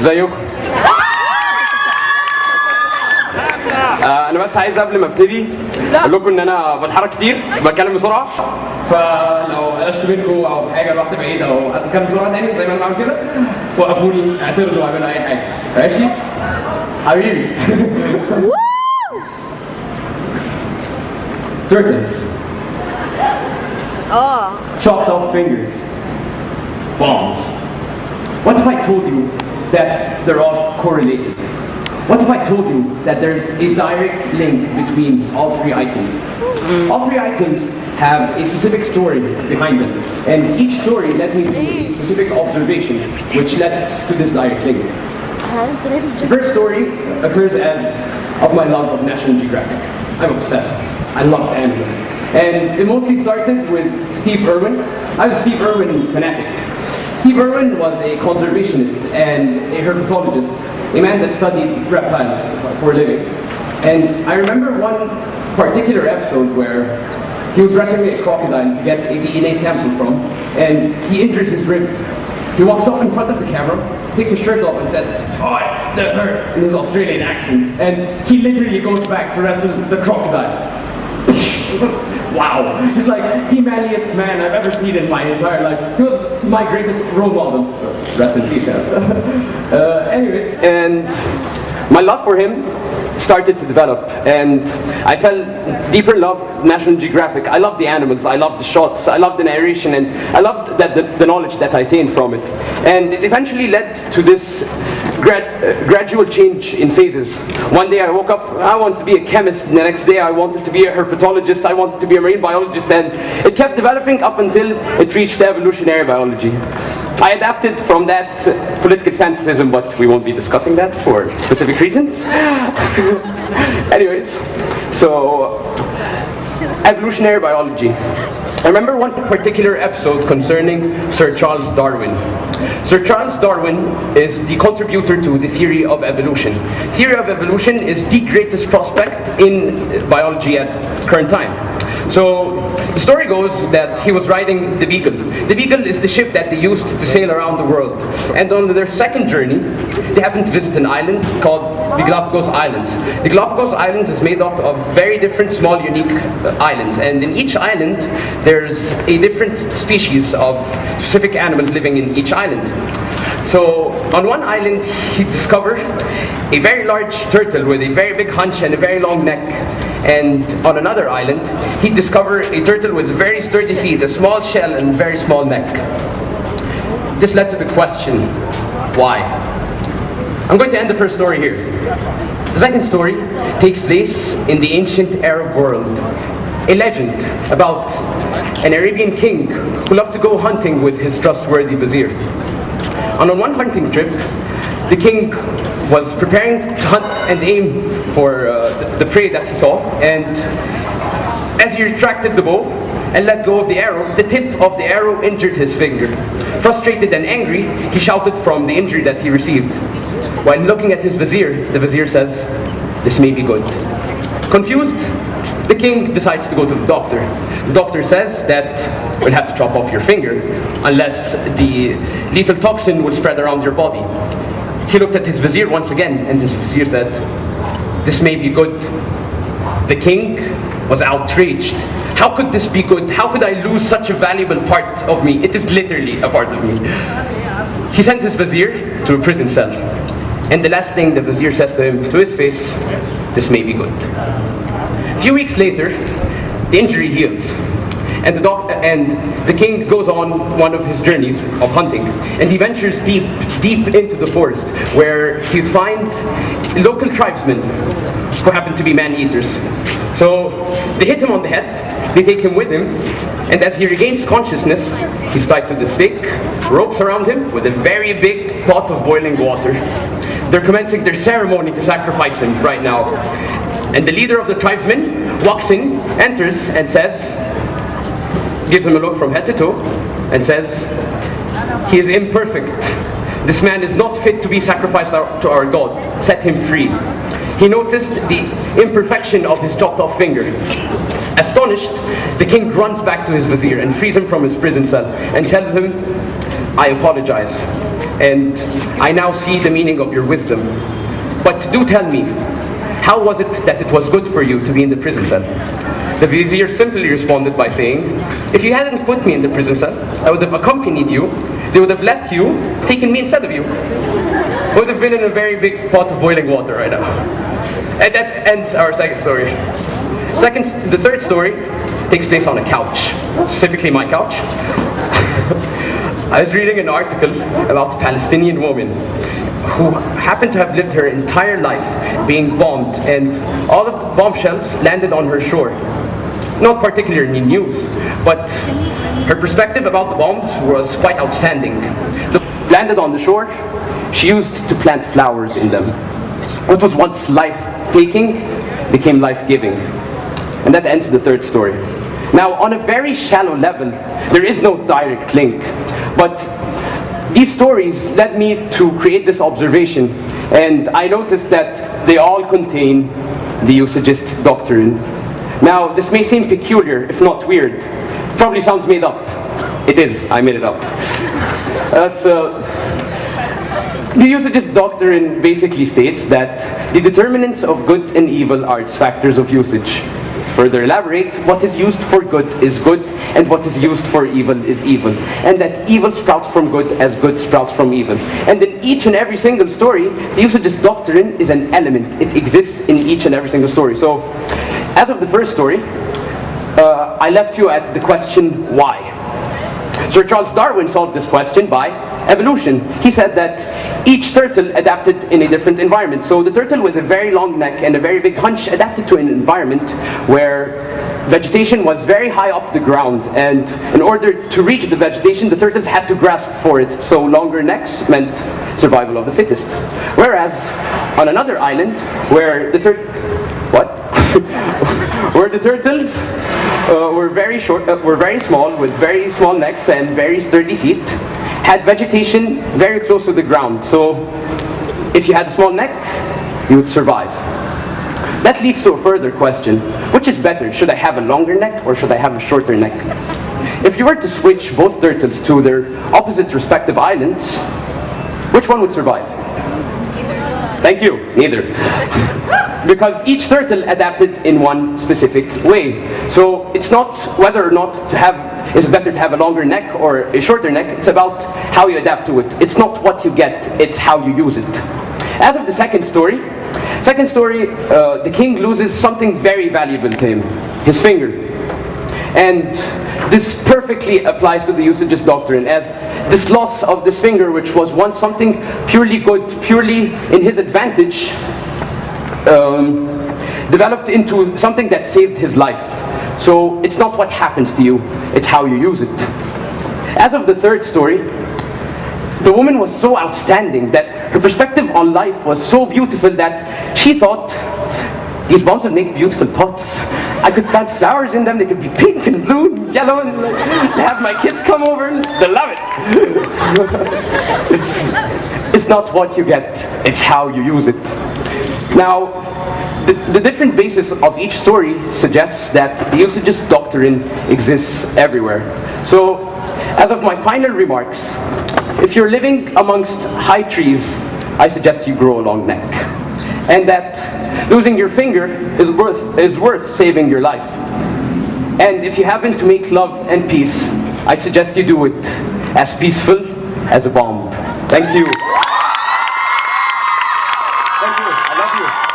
ازيكم؟ انا بس عايز قبل ما ابتدي اقول لكم ان انا بتحرك كتير بتكلم بسرعه، فلو قلشت منكم او حاجه رحت بعيد او هتكلم بسرعه تاني زي ما انا بعمل كده وقفوني اعترضوا واعملوا اي حاجه. ماشي حبيبي. Turtles. Chopped off fingers. Bombs. What if I told you that they're all correlated? What if I told you that there's a direct link between all three items? All three items have a specific story behind them, and each story led me to a specific observation which led to this direct link. The first story occurs as of my love of National Geographic. I'm obsessed. I love animals. And it mostly started with Steve Irwin. I was a Steve Irwin fanatic. Steve Irwin was a conservationist and a herpetologist, a man that studied reptiles for a living. And I remember one particular episode where he was rescuing a crocodile to get a DNA sample from, and he injures his rib. He walks off in front of the camera, takes his shirt off and says, "Oh, that hurt," in his Australian accent. And he literally goes back to rescue the crocodile. Wow, he's like the manliest man I've ever seen in my entire life. He was my greatest role model. Rest in peace. Anyways, and my love for him started to develop, and I fell deeper in love with National Geographic. I love the animals, I love the shots, I love the narration, and I loved the knowledge that I attained from it. And it eventually led to this gradual change in phases. One day I woke up, I wanted to be a chemist. The next day I wanted to be a herpetologist. I wanted to be a marine biologist, and it kept developing up until it reached evolutionary biology. I adapted from that political fantasism, but we won't be discussing that for specific reasons. Anyways, so evolutionary biology. I remember one particular episode concerning Sir Charles Darwin. Sir Charles Darwin is the contributor to the theory of evolution. Theory of evolution is the greatest prospect in biology at current time. So the story goes that he was riding the Beagle. The Beagle is the ship that they used to sail around the world. And on their second journey, they happened to visit an island called the Galapagos Islands. The Galapagos Islands is made up of very different small unique islands. And in each island, there's a different species of specific animals living in each island. So on one island, he discovered a very large turtle with a very big hunch and a very long neck. And on another island, he discovered a turtle with very sturdy feet, a small shell and very small neck. This led to the question, why? I'm going to end the first story here. The second story takes place in the ancient Arab world. A legend about an Arabian king who loved to go hunting with his trustworthy vizier. On one hunting trip, the king was preparing to hunt and aim for the prey that he saw, and as he retracted the bow and let go of the arrow, the tip of the arrow injured his finger. Frustrated and angry, he shouted from the injury that he received. While looking at his vizier, the vizier says, "This may be good." Confused, the king decides to go to the doctor. The doctor says that we'll have to chop off your finger unless the lethal toxin will spread around your body. He looked at his vizier once again, and his vizier said, "This may be good." The king was outraged. How could this be good? How could I lose such a valuable part of me? It is literally a part of me. He sent his vizier to a prison cell. And the last thing the vizier says to him, to his face, "This may be good." A few weeks later, the injury heals. And the king goes on one of his journeys of hunting, and he ventures deep into the forest, where he'd find local tribesmen who happen to be man-eaters. So they hit him on the head, they take him with him, and as he regains consciousness, he's tied to the stake, ropes around him with a very big pot of boiling water. They're commencing their ceremony to sacrifice him right now. And the leader of the tribesmen walks in, enters, and says, gives him a look from head to toe, and says, "He is imperfect. This man is not fit to be sacrificed to our God. Set him free." He noticed the imperfection of his chopped off finger. Astonished, the king runs back to his vizier and frees him from his prison cell and tells him, I apologize, and I now see the meaning of your wisdom. But do tell me, how was it that it was good for you to be in the prison cell? The vizier simply responded by saying, if you hadn't put me in the prison cell, I would have accompanied you, they would have left you, taken me instead of you. I would have been in a very big pot of boiling water right now. And that ends our second story. The third story takes place on a couch, specifically my couch. I was reading an article about a Palestinian woman who happened to have lived her entire life being bombed, and all of the bombshells landed on her shore. Not particularly news, but her perspective about the bombs was quite outstanding. They landed on the shore, she used to plant flowers in them. What was once life-taking became life-giving. And that ends the third story. Now, on a very shallow level, there is no direct link, but these stories led me to create this observation, and I noticed that they all contain the usagist doctrine. Now, this may seem peculiar, if not weird. It probably sounds made up. It is, I made it up. The usagist doctrine basically states that the determinants of good and evil are its factors of usage. To further elaborate, what is used for good, and what is used for evil is evil. And that evil sprouts from good as good sprouts from evil. And in each and every single story, the usagist doctrine is an element. It exists in each and every single story. So, as of the first story, I left you at the question, why? Sir Charles Darwin solved this question by evolution. He said that each turtle adapted in a different environment. So the turtle with a very long neck and a very big hunch adapted to an environment where vegetation was very high up the ground, and in order to reach the vegetation, the turtles had to grasp for it. So longer necks meant survival of the fittest. Whereas on another island where the where the turtles were very small, with very small necks and very sturdy feet, had vegetation very close to the ground. So if you had a small neck, you would survive. That leads to a further question. Which is better? Should I have a longer neck or should I have a shorter neck? If you were to switch both turtles to their opposite respective islands, which one would survive? Thank you. Neither. Because each turtle adapted in one specific way. So it's not whether or not it's better to have a longer neck or a shorter neck. It's about how you adapt to it. It's not what you get, it's how you use it. As of the second story, the king loses something very valuable to him, his finger. And this perfectly applies to the usagist doctrine, as this loss of this finger, which was once something purely good, purely in his advantage, developed into something that saved his life. So it's not what happens to you, it's how you use it. As of the third story, the woman was so outstanding that her perspective on life was so beautiful that she thought, these bombs would make beautiful pots. I could plant flowers in them, they could be pink and blue and yellow, and have my kids come over and they'll love it. It's not what you get, it's how you use it. Now, the different basis of each story suggests that the usagist doctrine exists everywhere. So, as of my final remarks, if you're living amongst high trees, I suggest you grow a long neck. And that losing your finger is worth saving your life. And if you happen to make love and peace, I suggest you do it as peaceful as a bomb. Thank you. Thank you. I love you.